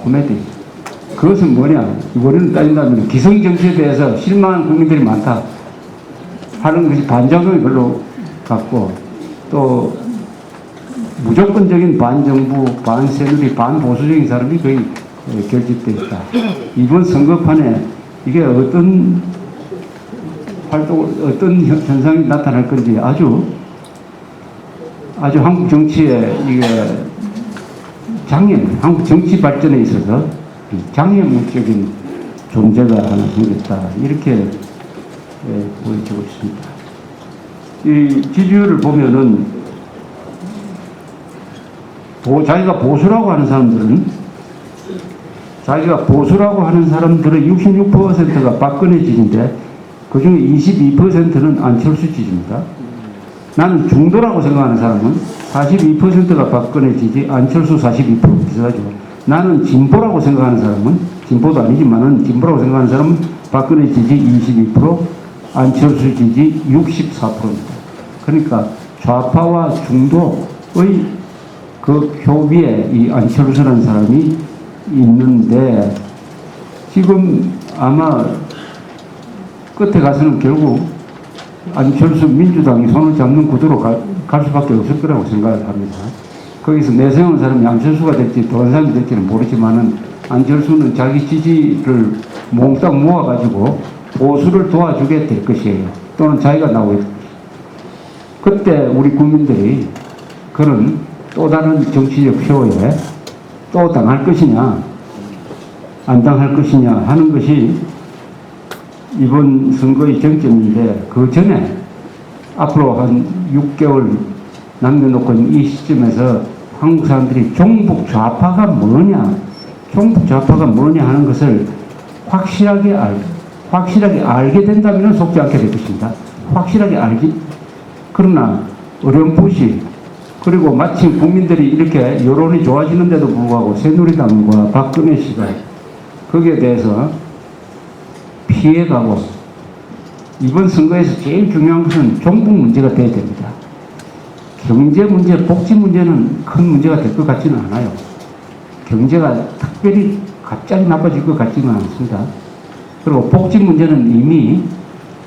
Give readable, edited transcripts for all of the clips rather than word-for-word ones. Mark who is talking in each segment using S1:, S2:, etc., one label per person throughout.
S1: 코미디. 그것은 뭐냐? 원인을 따진다면 기성정치에 대해서 실망한 국민들이 많다 하는 것이 반작용이 별로 같고, 또 무조건적인 반정부, 반새누리, 반보수적인 사람이 거의 결집되어 있다. 이번 선거판에 이게 어떤 어떤 현상이 나타날 건지 아주 한국 정치에 이게 한국 정치 발전에 있어서 장애물적인 존재가 하나 생겼다. 이렇게 보여지고 있습니다. 이 지지율을 보면은 자기가 보수라고 하는 사람들은 66%가 박근혜 지지인데 그중에 22%는 안철수 지지입니다. 나는 중도라고 생각하는 사람은 42%가 박근혜 지지, 안철수 42% 비슷하죠. 나는 진보라고 생각하는 사람은, 진보도 아니지만은 진보라고 생각하는 사람은 박근혜 지지 22%, 안철수 지지 64%입니다. 그러니까 좌파와 중도의 그 표비에 이 안철수라는 사람이 있는데, 지금 아마 끝에 가서는 결국 안철수 민주당이 손을 잡는 구도로 갈 수밖에 없을 거라고 생각을 합니다. 거기서 내세우는 사람이 안철수가 될지 다른 사람이 될지는 모르지만은 안철수는 자기 지지를 몽땅 모아가지고 보수를 도와주게 될 것이에요. 또는 자기가 나오게 될 것이에요. 그때 우리 국민들이 그런 또 다른 정치적 쇼에 또 당할 것이냐 안 당할 것이냐 하는 것이 이번 선거의 쟁점인데, 그 전에 앞으로 한 6개월 남겨놓고 이 시점에서 한국 사람들이 종북 좌파가 뭐냐 하는 것을 확실하게 알게 된다면 속지 않게 될 것입니다. 확실하게 알기. 그러나 어렴풋이, 그리고 마침 국민들이 이렇게 여론이 좋아지는데도 불구하고 새누리당과 박근혜 씨가 거기에 대해서 피해가고, 이번 선거에서 제일 중요한 것은 종북 문제가 돼야 됩니다. 경제 문제, 복지 문제는 큰 문제가 될 것 같지는 않아요. 경제가 특별히 갑자기 나빠질 것 같지는 않습니다. 그리고 복지 문제는 이미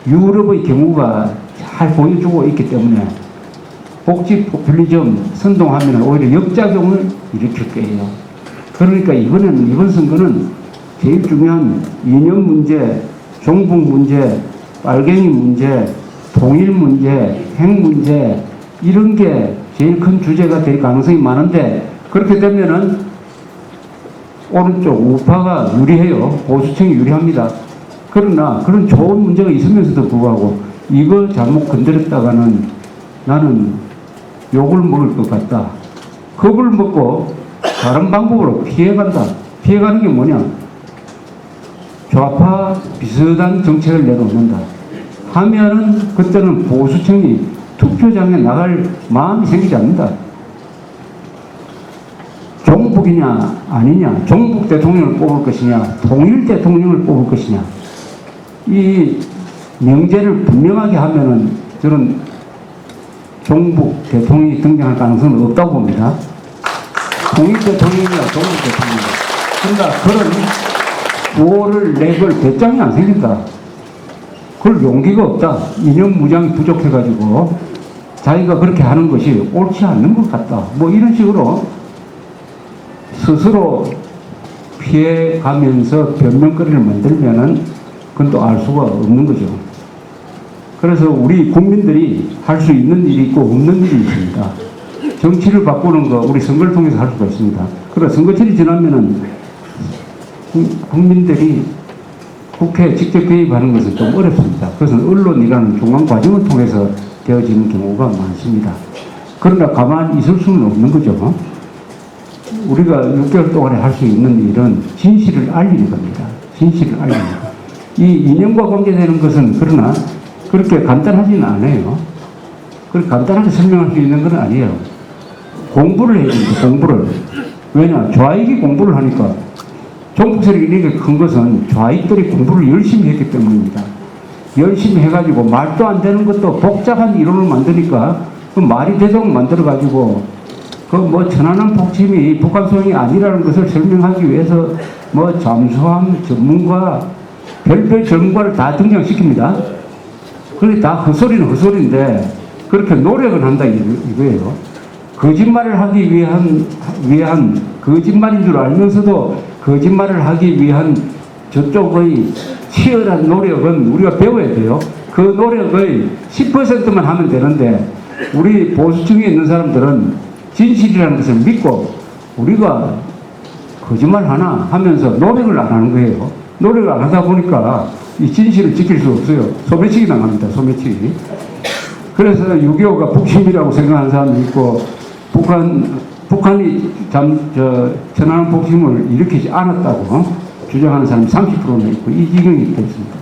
S1: 유럽의 경우가 잘 보여주고 있기 때문에 복지 포퓰리즘 선동하면 오히려 역작용을 일으킬 거예요. 그러니까 이번 선거는 제일 중요한 이념 문제, 종북 문제, 빨갱이 문제, 통일 문제, 핵 문제, 이런 게 제일 큰 주제가 될 가능성이 많은데, 그렇게 되면은 오른쪽 우파가 유리해요. 보수층이 유리합니다. 그러나 그런 좋은 문제가 있으면서도 불구하고 이거 잘못 건드렸다가는 나는 욕을 먹을 것 같다. 겁을 먹고 다른 방법으로 피해간다. 피해가는 게 뭐냐? 좌파 비슷한 정책을 내놓는다 하면은 그때는 보수층이 투표장에 나갈 마음이 생기지 않는다. 종북이냐 아니냐, 종북 대통령을 뽑을 것이냐, 통일 대통령을 뽑을 것이냐, 이 명제를 분명하게 하면은 저는 종북 대통령이 등장할 가능성은 없다고 봅니다. 통일 대통령이나 종북 대통령. 그러나 그런 구호를 내걸 배짱이 안 생긴다. 그럴 용기가 없다. 이념 무장이 부족해가지고 자기가 그렇게 하는 것이 옳지 않는 것 같다. 뭐 이런 식으로 스스로 피해가면서 변명거리를 만들면은 그건 또 알 수가 없는 거죠. 그래서 우리 국민들이 할 수 있는 일이 있고 없는 일이 있습니다. 정치를 바꾸는 거 우리 선거를 통해서 할 수가 있습니다. 그러나 선거철이 지나면은 국민들이 국회에 직접 개입하는 것은 좀 어렵습니다. 그것은 언론이라는 중간 과정을 통해서 되어지는 경우가 많습니다. 그러나 가만히 있을 수는 없는 거죠. 우리가 6개월 동안에 할 수 있는 일은 진실을 알리는 겁니다. 진실을 알리는 것. 이 이념과 관계되는 것은 그러나 그렇게 간단하지는 않아요. 그렇게 간단하게 설명할 수 있는 건 아니에요. 공부를 해야 됩니다. 공부를. 왜냐? 좌익이 공부를 하니까. 종북 세력이 이렇게 큰 것은 좌익들이 공부를 열심히 했기 때문입니다. 열심히 해가지고 말도 안 되는 것도 복잡한 이론을 만드니까 그 말이 되도록 만들어가지고 그 그 뭐 천안함 폭침이 북한 소행이 아니라는 것을 설명하기 위해서 뭐 잠수함 전문가 별별 전문가를 다 등장시킵니다. 그게 다 헛소리는 헛소리인데 그렇게 노력을 한다 이거예요. 거짓말을 하기 위한 거짓말인 줄 알면서도 거짓말을 하기 위한 저쪽의 치열한 노력은 우리가 배워야 돼요. 그 노력의 10%만 하면 되는데 우리 보수층에 있는 사람들은 진실이라는 것을 믿고 우리가 거짓말 하나 하면서 노력을 안 하는 거예요. 노력을 안 하다 보니까 이 진실을 지킬 수 없어요. 소매치기 당합니다. 소매치기. 그래서 6.25가 북침이라고 생각하는 사람도 있고 북한이 천안함 폭침을 일으키지 않았다고 주장하는 사람이 30%나 있고 이 지경이 됐습니다.